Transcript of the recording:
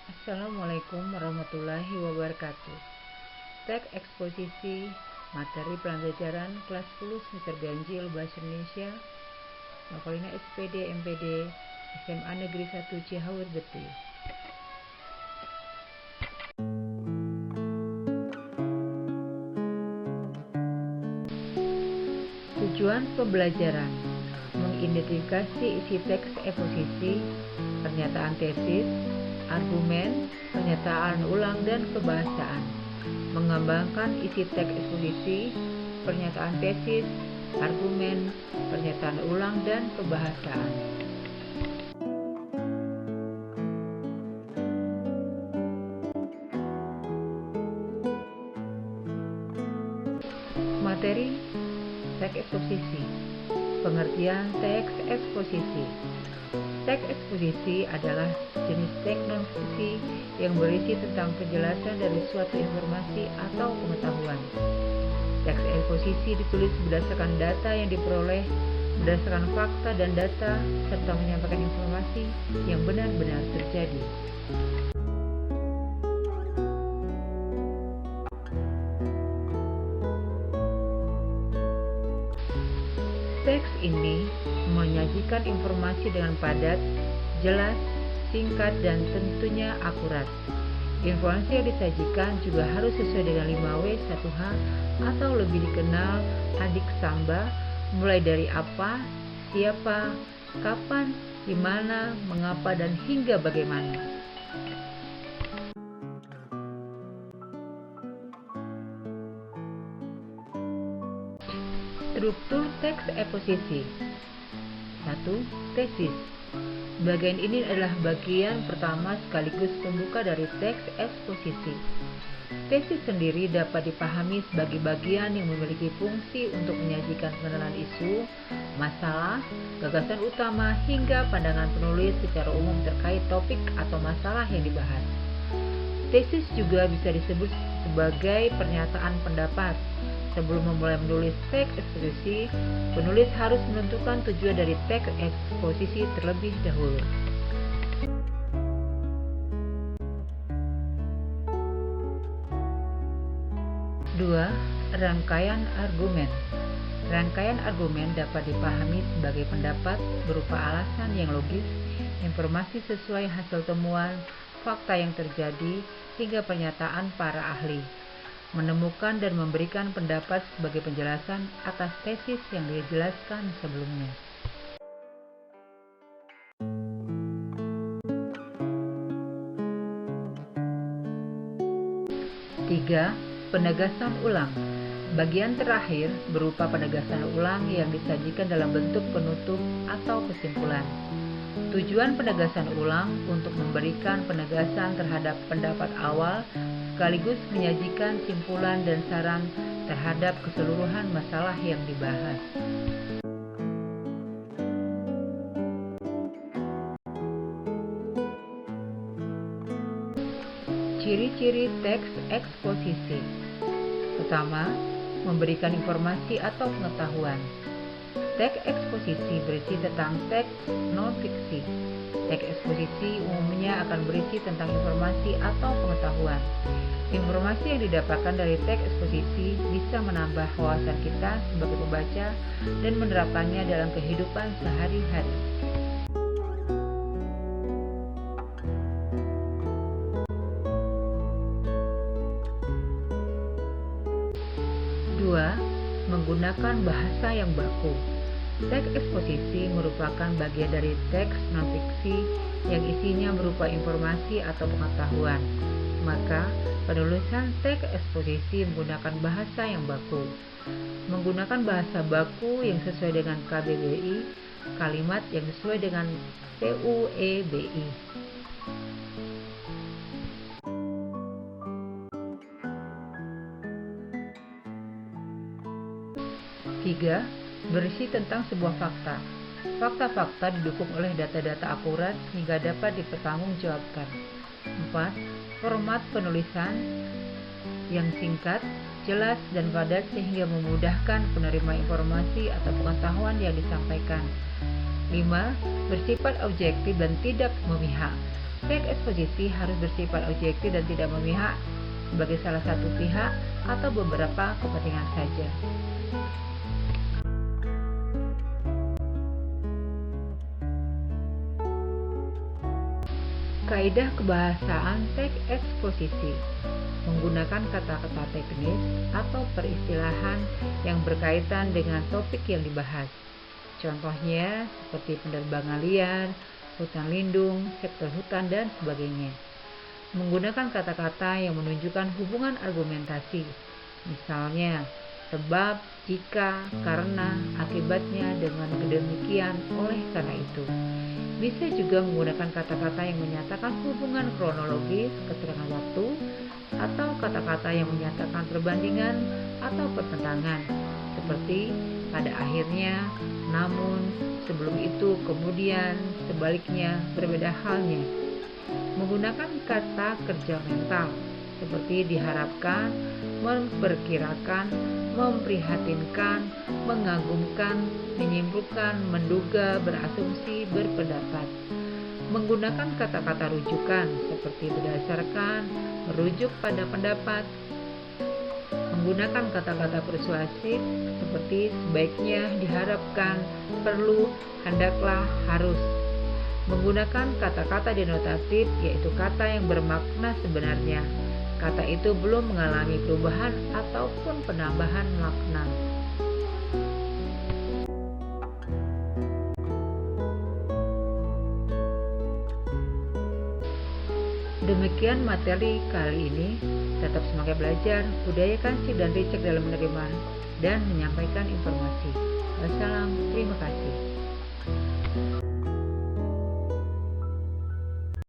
Assalamualaikum warahmatullahi wabarakatuh. Teks eksposisi materi pembelajaran kelas 10 semester ganjil Bahasa Indonesia Makolina SPD MPD SMA Negeri 1 Cihaur Betul. Tujuan pembelajaran: mengidentifikasi isi teks eksposisi, pernyataan tesis, argumen, pernyataan ulang dan kebahasaan. Mengembangkan isi teks eksposisi, pernyataan tesis, argumen, pernyataan ulang dan kebahasaan. Materi teks eksposisi. Pengertian teks eksposisi. Teks eksposisi adalah jenis teks non-fiksi yang berisi tentang penjelasan dari suatu informasi atau pengetahuan. Teks eksposisi ditulis berdasarkan data yang diperoleh, berdasarkan fakta dan data, serta menyampaikan informasi yang benar-benar terjadi. Teks ini menyajikan informasi dengan padat, jelas, singkat, dan tentunya akurat. Informasi yang disajikan juga harus sesuai dengan 5W1H atau lebih dikenal adik samba, mulai dari apa, siapa, kapan, di mana, mengapa, dan hingga bagaimana. Struktur teks eksposisi. 1. Tesis. Bagian ini adalah bagian pertama sekaligus pembuka dari teks eksposisi. Tesis sendiri dapat dipahami sebagai bagian yang memiliki fungsi untuk menyajikan pengenalan isu, masalah, gagasan utama, hingga pandangan penulis secara umum terkait topik atau masalah yang dibahas. Tesis juga bisa disebut sebagai pernyataan pendapat. Sebelum memulai menulis teks eksposisi, penulis harus menentukan tujuan dari teks eksposisi terlebih dahulu. Dua, rangkaian argumen. Rangkaian argumen dapat dipahami sebagai pendapat berupa alasan yang logis, informasi sesuai hasil temuan, fakta yang terjadi, hingga pernyataan para ahli. Menemukan dan memberikan pendapat sebagai penjelasan atas tesis yang dijelaskan sebelumnya. Tiga, penegasan ulang. Bagian terakhir berupa penegasan ulang yang disajikan dalam bentuk penutup atau kesimpulan. Tujuan penegasan ulang untuk memberikan penegasan terhadap pendapat awal sekaligus menyajikan simpulan dan saran terhadap keseluruhan masalah yang dibahas. Ciri-ciri teks eksposisi. Pertama, memberikan informasi atau pengetahuan. Teks eksposisi berisi tentang teks non-fiksi. Teks eksposisi umumnya akan berisi tentang informasi atau pengetahuan. Informasi yang didapatkan dari teks eksposisi bisa menambah wawasan kita sebagai pembaca dan menerapkannya dalam kehidupan sehari-hari. Dua, menggunakan bahasa yang baku. Teks eksposisi merupakan bagian dari teks non-fiksi yang isinya berupa informasi atau pengetahuan. Maka, penulisan teks eksposisi menggunakan bahasa yang baku. Menggunakan bahasa baku yang sesuai dengan KBBI, kalimat yang sesuai dengan PUEBI. Tiga, berisi tentang sebuah fakta. Fakta-fakta didukung oleh data-data akurat hingga dapat dipertanggungjawabkan. 4. Format penulisan yang singkat, jelas, dan padat sehingga memudahkan penerima informasi atau pengetahuan yang disampaikan. 5. Bersifat objektif dan tidak memihak. Teks eksposisi harus bersifat objektif dan tidak memihak sebagai salah satu pihak atau beberapa kepentingan saja. Kaidah kebahasaan teks eksposisi menggunakan kata-kata teknis atau peristilahan yang berkaitan dengan topik yang dibahas. Contohnya seperti penerbangan liar, hutan lindung, sektor hutan, dan sebagainya. Menggunakan kata-kata yang menunjukkan hubungan argumentasi, misalnya sebab, jika, karena, akibatnya, dengan demikian, oleh karena itu. Bisa juga menggunakan kata-kata yang menyatakan hubungan kronologis, keterangan waktu, atau kata-kata yang menyatakan perbandingan atau pertentangan, seperti pada akhirnya, namun, sebelum itu, kemudian, sebaliknya, berbeda halnya. Menggunakan kata kerja mental, seperti diharapkan, memperkirakan, memprihatinkan, mengagumkan, menyimpulkan, menduga, berasumsi, berpendapat. Menggunakan kata-kata rujukan seperti berdasarkan, merujuk pada pendapat. Menggunakan kata-kata persuasif seperti sebaiknya, diharapkan, perlu, hendaklah, harus. Menggunakan kata-kata denotatif, yaitu kata yang bermakna sebenarnya. Kata itu belum mengalami perubahan ataupun penambahan makna. Demikian materi kali ini. Tetap semangat belajar, budayakan sip dan dicek dalam menerima dan menyampaikan informasi. Wassalam, terima kasih.